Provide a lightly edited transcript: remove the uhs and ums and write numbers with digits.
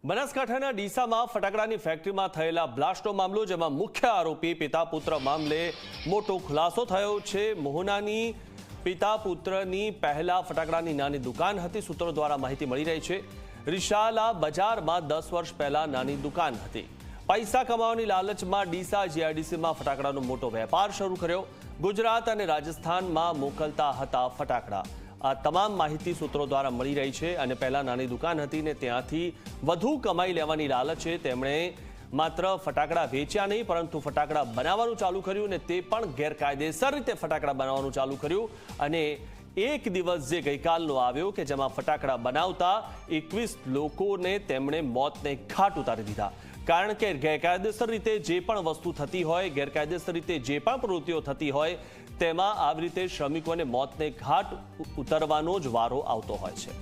બનાસકાંઠાના ડીસામાં ફટાકડાની ફેક્ટરીમાં થયેલા બ્લાસ્ટનો મામલો, જેમાં મુખ્ય આરોપી પિતા પુત્ર મામલે મોટો ખુલાસો થયો છે। મોહનાની પિતા પુત્રની પહેલા ફટાકડાની નાની દુકાન હતી। સૂત્રો દ્વારા માહિતી મળી રહી છે। રિશાલા બજારમાં 10 વર્ષ પહેલા નાની દુકાન હતી। પૈસા કમાવાની લાલચમાં ડીસા જીઆઈડીસીમાં ફટાકડાનો મોટો વેપાર શરૂ કર્યો। ગુજરાત અને રાજસ્થાનમાં મોકલતા હતા ફટાકડા। આ તમામ માહિતી સૂત્રો દ્વારા મળી રહી છે અને પહેલા નાની દુકાન હતી ને ત્યાંથી વધુ કમાઈ લેવાની લાલચે તેમણે માત્ર ફટાકડા વેચ્યા નહીં, પરંતુ ફટાકડા બનાવવાનું ચાલુ કર્યું ને તે પણ ગેરકાયદેસર રીતે ફટાકડા બનાવવાનું ચાલુ કર્યું। અને એક દિવસ જે ગઈકાલનો આવ્યો કે જેમાં ફટાકડા બનાવતા 21 લોકોને તેમણે મોતને ઘાટ ઉતારી દીધા। કારણ કે ગેરકાયદેસર રીતે જે પણ વસ્તુ થતી હોય, ગેરકાયદેસર રીતે જે પણ પ્રવૃત્તિઓ થતી હોય, તેમાં આવી રીતે શ્રમિકોને મોતને ઘાટ ઉતરવાનો જ વારો આવતો હોય છે।